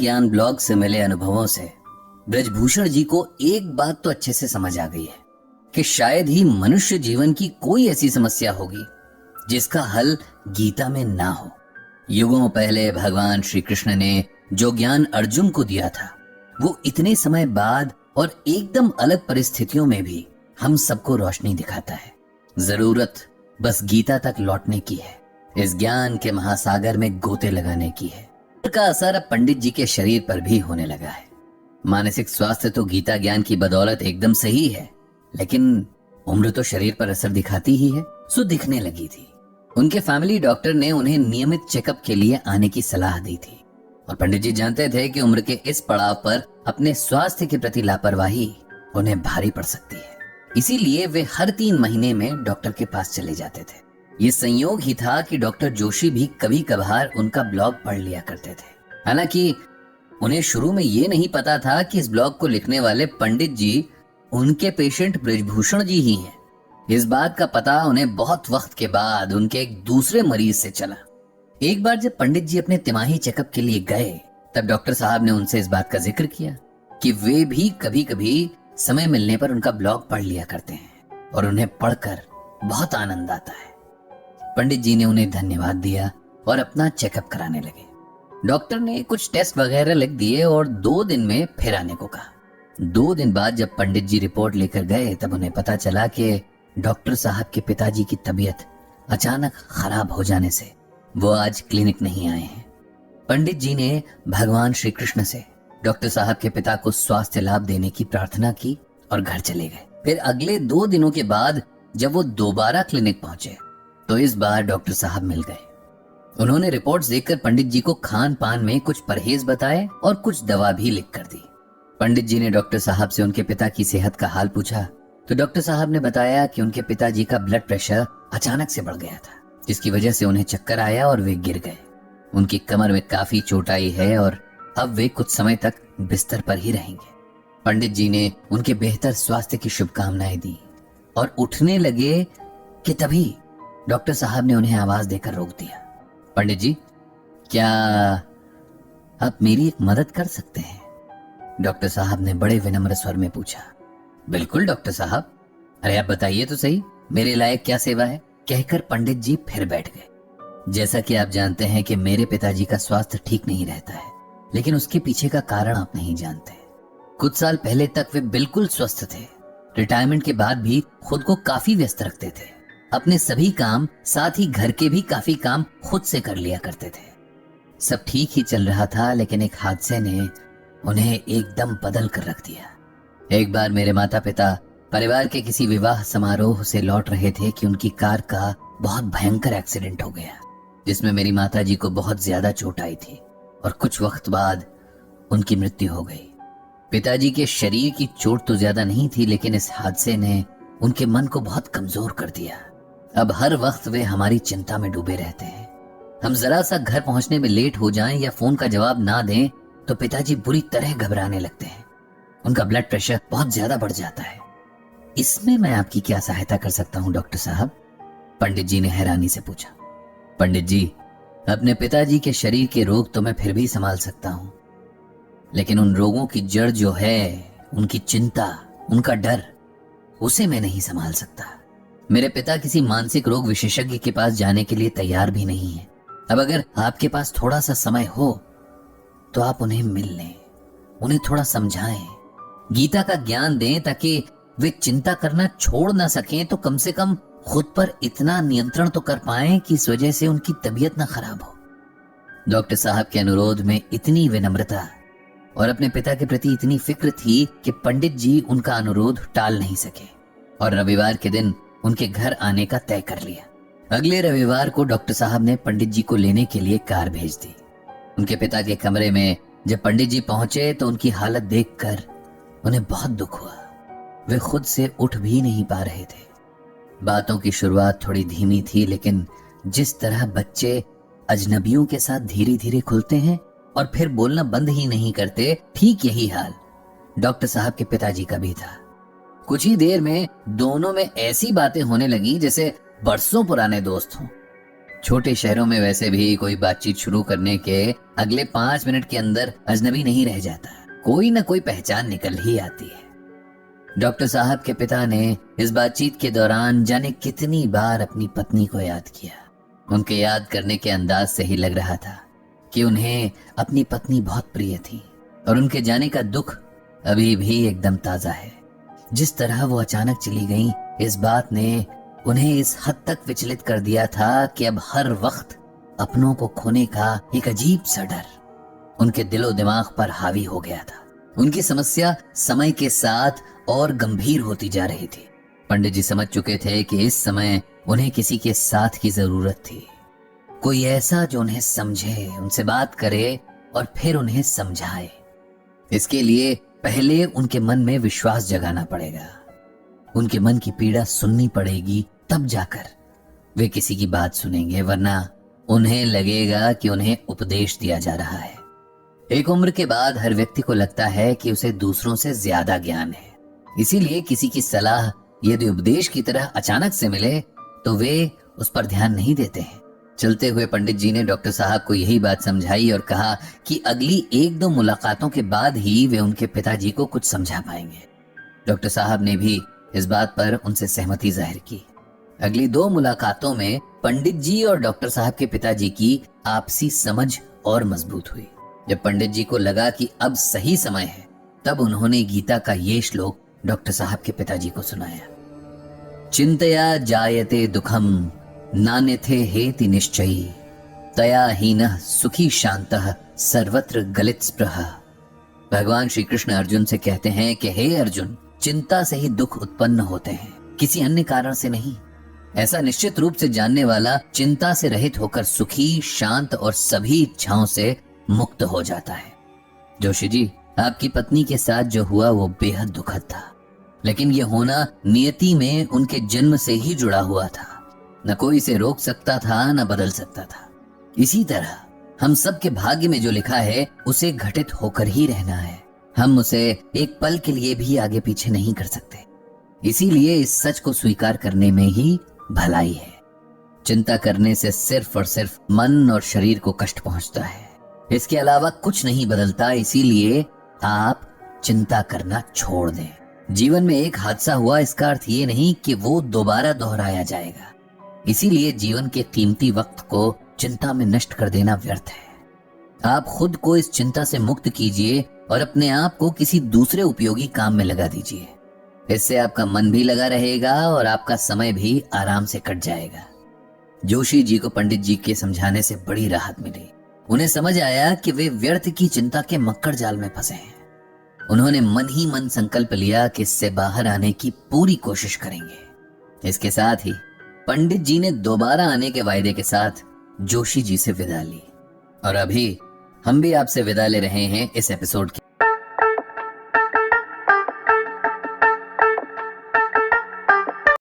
ज्ञान ब्लॉग से मिले अनुभवों से ब्रजभूषण जी को एक बात तो अच्छे से समझ आ गई है कि शायद ही मनुष्य जीवन की कोई ऐसी समस्या होगी जिसका हल गीता में ना हो। युगों पहले भगवान श्री कृष्ण ने जो ज्ञान अर्जुन को दिया था वो इतने समय बाद और एकदम अलग परिस्थितियों में भी हम सबको रोशनी दिखाता है। जरूरत बस गीता तक लौटने की है, इस ज्ञान के महासागर में गोते लगाने की है। का असर अब पंडित जी के शरीर पर भी होने लगा है। मानसिक स्वास्थ्य तो गीता ज्ञान की बदौलत एकदम सही है, लेकिन उम्र तो शरीर पर असर दिखाती ही है। सो दिखने लगी थी। उनके फैमिली डॉक्टर ने उन्हें नियमित चेकअप के लिए आने की सलाह दी थी और पंडित जी जानते थे कि उम्र के इस पड़ाव पर अपने स्वास्थ्य के प्रति लापरवाही उन्हें भारी पड़ सकती है। इसीलिए वे हर 3 महीने में डॉक्टर के पास चले जाते थे। ये संयोग ही था कि डॉक्टर जोशी भी कभी कभार उनका ब्लॉग पढ़ लिया करते थे। हालांकि उन्हें शुरू में ये नहीं पता था कि इस ब्लॉग को लिखने वाले पंडित जी उनके पेशेंट ब्रजभूषण जी ही हैं। इस बात का पता उन्हें बहुत वक्त के बाद उनके एक दूसरे मरीज से चला। एक बार जब पंडित जी अपने तिमाही चेकअप के लिए गए तब डॉक्टर साहब ने उनसे इस बात का जिक्र किया कि वे भी कभी कभी समय मिलने पर उनका ब्लॉग पढ़ लिया करते हैं और उन्हें पढ़कर बहुत आनंद आता है। पंडित जी ने उन्हें धन्यवाद दिया और अपना चेकअप कराने लगे। डॉक्टर ने कुछ टेस्ट वगैरह लिख दिए और 2 दिन में फिर आने को कहा। 2 दिन बाद जब पंडित जी रिपोर्ट लेकर गए तब उन्हें पता चला कि डॉक्टर साहब के पिताजी की तबीयत अचानक खराब हो जाने से वो आज क्लिनिक नहीं आए हैं। पंडित जी ने भगवान श्री कृष्ण से डॉक्टर साहब के पिता को स्वास्थ्य लाभ देने की प्रार्थना की और घर चले गए। फिर अगले 2 दिनों के बाद जब वो दोबारा क्लिनिक पहुंचे तो इस बार डॉक्टर साहब मिल गए। उन्होंने रिपोर्ट्स देखकर पंडित जी को खान पान में कुछ परहेज बताए और कुछ दवा भी लिख कर दी। पंडित जी ने डॉक्टर साहब से उनके पिता की सेहत का हाल पूछा तो डॉक्टर साहब ने बताया कि उनके पिताजी का ब्लड प्रेशर अचानक से बढ़ गया था, जिसकी वजह से उन्हें चक्कर आया और वे गिर गए। उनकी कमर में काफी चोट आई है और अब वे कुछ समय तक बिस्तर पर ही रहेंगे। पंडित जी ने उनके बेहतर स्वास्थ्य की शुभकामनाएं दी और उठने लगे कि तभी डॉक्टर साहब ने उन्हें आवाज देकर रोक दिया। पंडित जी, क्या आप मेरी एक मदद कर सकते हैं? डॉक्टर साहब ने बड़े विनम्र स्वर में पूछा। बिल्कुल डॉक्टर साहब, अरे आप बताइए तो सही, मेरे लायक क्या सेवा है? कहकर पंडित जी फिर बैठ गए। जैसा कि आप जानते हैं कि मेरे पिताजी का स्वास्थ्य ठीक नहीं रहता है, लेकिन उसके पीछे का कारण आप नहीं जानते। कुछ साल पहले तक वे बिल्कुल स्वस्थ थे। रिटायरमेंट के बाद भी खुद को काफी व्यस्त रखते थे। अपने सभी काम, साथ ही घर के भी काफी काम खुद से कर लिया करते थे। सब ठीक ही चल रहा था, लेकिन एक हादसे ने उन्हें एकदम बदल कर रख दिया। एक बार मेरे माता पिता परिवार के किसी विवाह समारोह से लौट रहे थे कि उनकी कार का बहुत भयंकर एक्सीडेंट हो गया, जिसमें मेरी माता जी को बहुत ज्यादा चोट आई थी और कुछ वक्त बाद उनकी मृत्यु हो गई। पिताजी के शरीर की चोट तो ज्यादा नहीं थी, लेकिन इस हादसे ने उनके मन को बहुत कमजोर कर दिया। अब हर वक्त वे हमारी चिंता में डूबे रहते हैं। हम जरा सा घर पहुंचने में लेट हो जाएं या फोन का जवाब ना दें तो पिताजी बुरी तरह घबराने लगते हैं। उनका ब्लड प्रेशर बहुत ज्यादा बढ़ जाता है। इसमें मैं आपकी क्या सहायता कर सकता हूं डॉक्टर साहब? पंडित जी ने हैरानी से पूछा। पंडित जी, अपने पिताजी के शरीर के रोग तो मैं फिर भी संभाल सकता हूं, लेकिन उन रोगों की जड़ जो है, उनकी चिंता, उनका डर, उसे मैं नहीं संभाल सकता। मेरे पिता किसी मानसिक रोग विशेषज्ञ के पास जाने के लिए तैयार भी नहीं है। अब अगर आपके पास थोड़ा सा समय हो तो आप उन्हें मिल लें, उन्हें थोड़ा समझाएं, गीता का ज्ञान दें ताकि वे चिंता करना छोड़ ना सकें, तो कम से कम खुद पर इतना नियंत्रण तो कर पाएं कि इस वजह से उनकी तबीयत ना खराब हो। डॉक्टर साहब के अनुरोध में इतनी विनम्रता और अपने पिता के प्रति इतनी फिक्र थी कि पंडित जी उनका अनुरोध टाल नहीं सके और रविवार के दिन उनके घर आने का तय कर लिया। अगले रविवार को डॉक्टर साहब ने पंडित जी को लेने के लिए कार भेज दी। उनके पिता के कमरे में जब पंडित जी पहुंचे तो उनकी हालत देखकर उन्हें बहुत दुख हुआ। वे खुद से उठ भी नहीं पा रहे थे। बातों की शुरुआत थोड़ी धीमी थी, लेकिन जिस तरह बच्चे अजनबियों के साथ धीरे धीरे खुलते हैं और फिर बोलना बंद ही नहीं करते, ठीक यही हाल डॉक्टर साहब के पिताजी का भी था। कुछ ही देर में दोनों में ऐसी बातें होने लगी जैसे बरसों पुराने दोस्त हों। छोटे शहरों में वैसे भी कोई बातचीत शुरू करने के अगले 5 मिनट के अंदर अजनबी नहीं रह जाता, कोई ना कोई पहचान निकल ही आती है। डॉक्टर साहब के पिता ने इस बातचीत के दौरान जाने कितनी बार अपनी पत्नी को याद किया। उनके याद करने के अंदाज से ही लग रहा था कि उन्हें अपनी पत्नी बहुत प्रिय थी और उनके जाने का दुख अभी भी एकदम ताजा है। जिस तरह वो अचानक चली गईं, इस बात ने उन्हें इस हद तक विचलित कर दिया था कि अब हर वक्त अपनों को खोने का एक अजीब सा डर उनके दिलो दिमाग पर हावी हो गया था। उनकी समस्या समय के साथ और गंभीर होती जा रही थी। पंडित जी समझ चुके थे कि इस समय उन्हें किसी के साथ की जरूरत थी, कोई ऐसा जो उन्हें समझे, उनसे बात करे और फिर उन्हें समझाए। इसके लिए पहले उनके मन में विश्वास जगाना पड़ेगा, उनके मन की पीड़ा सुननी पड़ेगी, तब जाकर वे किसी की बात सुनेंगे, वरना उन्हें लगेगा कि उन्हें उपदेश दिया जा रहा है। एक उम्र के बाद हर व्यक्ति को लगता है कि उसे दूसरों से ज्यादा ज्ञान है, इसीलिए किसी की सलाह यदि उपदेश की तरह अचानक से मिले तो वे उस पर ध्यान नहीं देते हैं। चलते हुए पंडित जी ने डॉक्टर साहब को यही बात समझाई और कहा कि अगली 1-2 मुलाकातों के बाद ही वे उनके पिताजी को कुछ समझा पाएंगे। डॉक्टर साहब ने भी इस बात पर उनसे सहमति जाहिर की। अगली 2 मुलाकातों में पंडित जी और डॉक्टर साहब के पिताजी की आपसी समझ और मजबूत हुई। जब पंडित जी को लगा कि अब सही समय है, तब उन्होंने गीता का ये श्लोक डॉक्टर साहब के पिताजी को सुनाया। चिंतया जायते दुखम नान्यथे हेति निश्चयी तया हीनः सुखी शांतः सर्वत्र गलित स्पृहा। भगवान श्री कृष्ण अर्जुन से कहते हैं कि हे अर्जुन, चिंता से ही दुख उत्पन्न होते हैं, किसी अन्य कारण से नहीं। ऐसा निश्चित रूप से जानने वाला चिंता से रहित होकर सुखी, शांत और सभी इच्छाओं से मुक्त हो जाता है। जोशी जी, आपकी पत्नी के साथ जो हुआ वो बेहद दुखद था, लेकिन ये होना नियति में उनके जन्म से ही जुड़ा हुआ था। न कोई इसे रोक सकता था, न बदल सकता था। इसी तरह हम सबके भाग्य में जो लिखा है उसे घटित होकर ही रहना है। हम उसे एक पल के लिए भी आगे पीछे नहीं कर सकते। इसीलिए इस सच को स्वीकार करने में ही भलाई है। चिंता करने से सिर्फ और सिर्फ मन और शरीर को कष्ट पहुंचता है, इसके अलावा कुछ नहीं बदलता। इसीलिए आप चिंता करना छोड़ दें। जीवन में एक हादसा हुआ, इसका अर्थ ये नहीं कि वो दोबारा दोहराया जाएगा। इसीलिए जीवन के कीमती वक्त को चिंता में नष्ट कर देना व्यर्थ है। आप खुद को इस चिंता से मुक्त कीजिए और अपने आप को किसी दूसरे उपयोगी काम में लगा दीजिए। इससे आपका मन भी लगा रहेगा और आपका समय भी आराम से कट जाएगा। जोशी जी को पंडित जी के समझाने से बड़ी राहत मिली। उन्हें समझ आया कि वे व्यर्थ की चिंता के मक्कड़ जाल में फंसे हैं। उन्होंने मन ही मन संकल्प लिया कि इससे बाहर आने की पूरी कोशिश करेंगे। इसके साथ ही पंडित जी ने दोबारा आने के वायदे के साथ जोशी जी से विदा ली। और अभी हम भी आपसे विदा ले रहे हैं इस एपिसोड